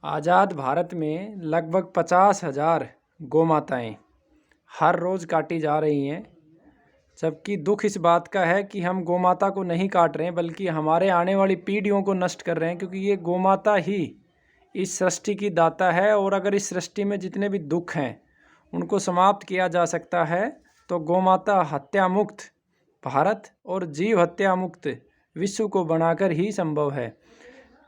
आज़ाद भारत में लगभग 50,000 गौमाताएँ हर रोज़ काटी जा रही हैं। जबकि दुख इस बात का है कि हम गौमाता को नहीं काट रहे हैं, बल्कि हमारे आने वाली पीढ़ियों को नष्ट कर रहे हैं, क्योंकि ये गौमाता ही इस सृष्टि की दाता है। और अगर इस सृष्टि में जितने भी दुख हैं उनको समाप्त किया जा सकता है तो गौमाता हत्या मुक्त भारत और जीव हत्या मुक्त विश्व को बनाकर ही संभव है।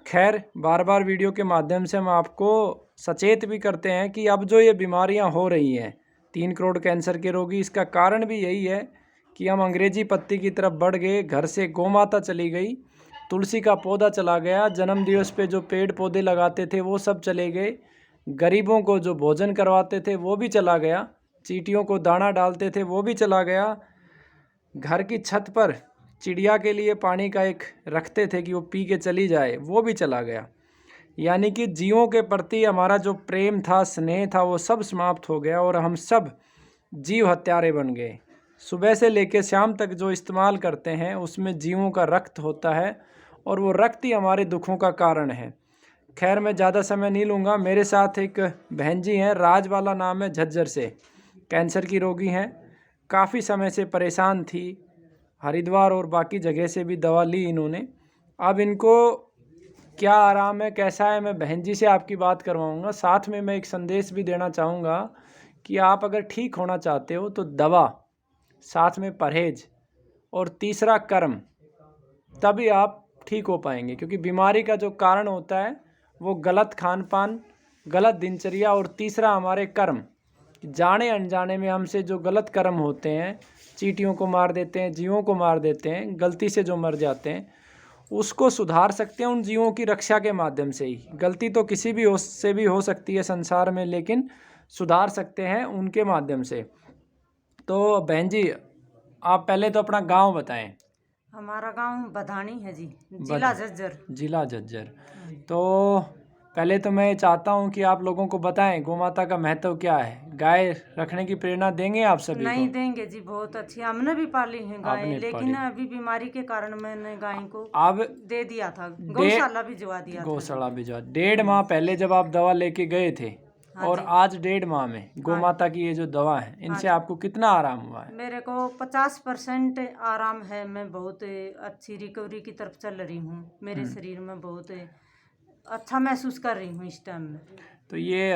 खैर, बार बार वीडियो के माध्यम से हम आपको सचेत भी करते हैं कि अब जो ये बीमारियां हो रही हैं, 3 करोड़ कैंसर के रोगी, इसका कारण भी यही है कि हम अंग्रेजी पत्ती की तरफ बढ़ गए। घर से गौमाता चली गई, तुलसी का पौधा चला गया, जन्म दिवस पे जो पेड़ पौधे लगाते थे वो सब चले गए, गरीबों को जो भोजन करवाते थे वो भी चला गया, चींटियों को दाना डालते थे वो भी चला गया, घर की छत पर चिड़िया के लिए पानी का एक रखते थे कि वो पी के चली जाए, वो भी चला गया। यानी कि जीवों के प्रति हमारा जो प्रेम था, स्नेह था, वो सब समाप्त हो गया और हम सब जीव हत्यारे बन गए। सुबह से लेकर शाम तक जो इस्तेमाल करते हैं उसमें जीवों का रक्त होता है और वो रक्त ही हमारे दुखों का कारण है। खैर, मैं ज़्यादा समय नहीं लूँगा। मेरे साथ एक बहन जी हैं, राजवाला नाम है, झज्जर से, कैंसर की रोगी हैं, काफ़ी समय से परेशान थी। हरिद्वार और बाकी जगह से भी दवा ली इन्होंने। अब इनको क्या आराम है, कैसा है, मैं बहन जी से आपकी बात करवाऊँगा। साथ में मैं एक संदेश भी देना चाहूँगा कि आप अगर ठीक होना चाहते हो तो दवा, साथ में परहेज और तीसरा कर्म, तभी आप ठीक हो पाएंगे। क्योंकि बीमारी का जो कारण होता है वो गलत खान पान, गलत दिनचर्या और तीसरा हमारे कर्म। जाने अनजाने में हमसे जो गलत कर्म होते हैं, चींटियों को मार देते हैं, जीवों को मार देते हैं, गलती से जो मर जाते हैं, उसको सुधार सकते हैं उन जीवों की रक्षा के माध्यम से ही। गलती तो किसी भी से भी हो सकती है संसार में, लेकिन सुधार सकते हैं उनके माध्यम से। तो बहन जी, आप पहले तो अपना गांव बताएं। हमारा गांव बधानी है जी, जिला झज्जर। जिला झज्जर। तो पहले तो मैं चाहता हूं कि आप लोगों को बताएं गौमाता का महत्व क्या है। गाय रखने की प्रेरणा देंगे आप सभी नहीं को? देंगे जी, बहुत अच्छी, हमने भी पाली है गाय, आपने लेकिन पाली? अभी बीमारी के कारण मैंने गाय को अब दे दिया था, गौशाला भिजवा दिया था जी। गौशाला भिजवा। 1.5 माह पहले जब आप दवा लेके गए थे हाँ और जी। आज 1.5 माह में गौमाता की ये जो दवा है, हाँ इनसे जी। आपको कितना आराम हुआ है? मेरे को 50% आराम है। मैं बहुत अच्छी रिकवरी की तरफ चल रही हूँ। मेरे शरीर में बहुत अच्छा महसूस कर रही हूँ इस टाइम में। तो ये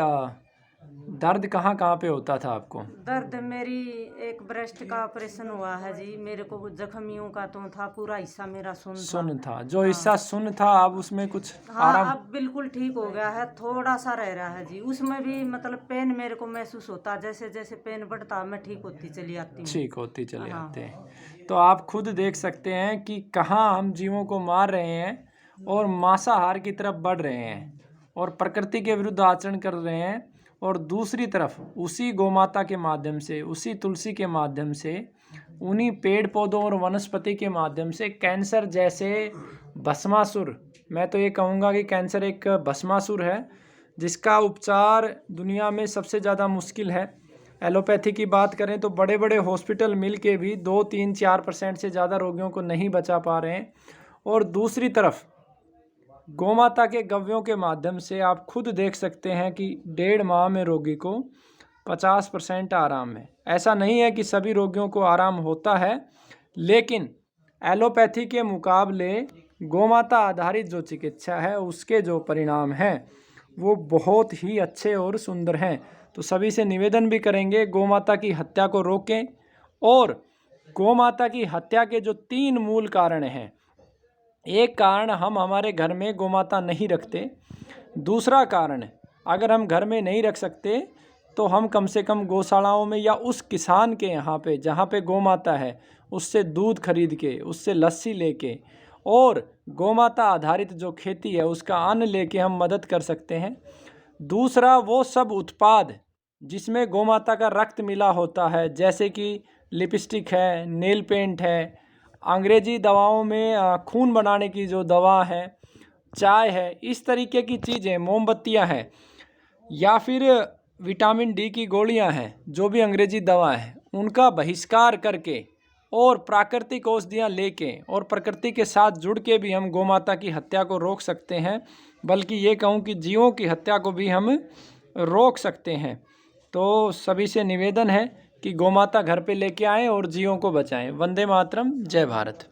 दर्द कहाँ कहाँ पे होता था आपको? दर्द मेरी एक ब्रेस्ट का ऑपरेशन हुआ है जी। मेरे को जख्मियों का तो था, पूरा हिस्सा मेरा सुन्न था, जो हाँ। हिस्सा सुन्न था अब उसमें कुछ हाँ, आराम? अब बिल्कुल ठीक हो गया है, थोड़ा सा रह रहा है जी। उसमें भी मतलब पेन मेरे को महसूस होता, जैसे जैसे पेन बढ़ता मैं ठीक होती चली आती हूँ। ठीक होती चले हाँ। आते हैं। तो आप खुद देख सकते हैं कि कहाँ हम जीवों को मार रहे हैं और मांसाहार की तरफ बढ़ रहे हैं और प्रकृति के विरुद्ध आचरण कर रहे हैं। और दूसरी तरफ उसी गौमाता के माध्यम से, उसी तुलसी के माध्यम से, उन्हीं पेड़ पौधों और वनस्पति के माध्यम से कैंसर जैसे भस्मासुर, मैं तो ये कहूँगा कि कैंसर एक भस्मासुर है जिसका उपचार दुनिया में सबसे ज़्यादा मुश्किल है। एलोपैथी की बात करें तो बड़े बड़े हॉस्पिटल मिल के भी 2, 3, 4% से ज़्यादा रोगियों को नहीं बचा पा रहे हैं। और दूसरी तरफ गौमाता के गव्यों के माध्यम से आप खुद देख सकते हैं कि 1.5 माह में रोगी को 50% आराम है। ऐसा नहीं है कि सभी रोगियों को आराम होता है, लेकिन एलोपैथी के मुकाबले गौमाता आधारित जो चिकित्सा है उसके जो परिणाम हैं वो बहुत ही अच्छे और सुंदर हैं। तो सभी से निवेदन भी करेंगे, गौमाता की हत्या को रोकें। और गौमाता की हत्या के जो 3 मूल कारण हैं, एक कारण हम हमारे घर में गौमाता नहीं रखते। दूसरा कारण, अगर हम घर में नहीं रख सकते तो हम कम से कम गौशालाओं में या उस किसान के यहाँ पे जहाँ पे गौमाता है उससे दूध खरीद के, उससे लस्सी लेके और गौमाता आधारित जो खेती है उसका अन्न लेके हम मदद कर सकते हैं। दूसरा, वो सब उत्पाद जिसमें गौमाता का रक्त मिला होता है, जैसे कि लिपस्टिक है, नेल पेंट है, अंग्रेजी दवाओं में खून बनाने की जो दवा है, चाय है, इस तरीके की चीज़ें, मोमबत्तियां हैं, या फिर विटामिन डी की गोलियां हैं, जो भी अंग्रेजी दवा है, उनका बहिष्कार करके और प्राकृतिक औषधियाँ लेके और प्रकृति के साथ जुड़ के भी हम गौमाता की हत्या को रोक सकते हैं। बल्कि ये कहूँ कि जीवों की हत्या को भी हम रोक सकते हैं। तो सभी से निवेदन है कि गौमाता घर पे लेके आएँ और जीवों को बचाएं। वंदे मातरम, जय भारत।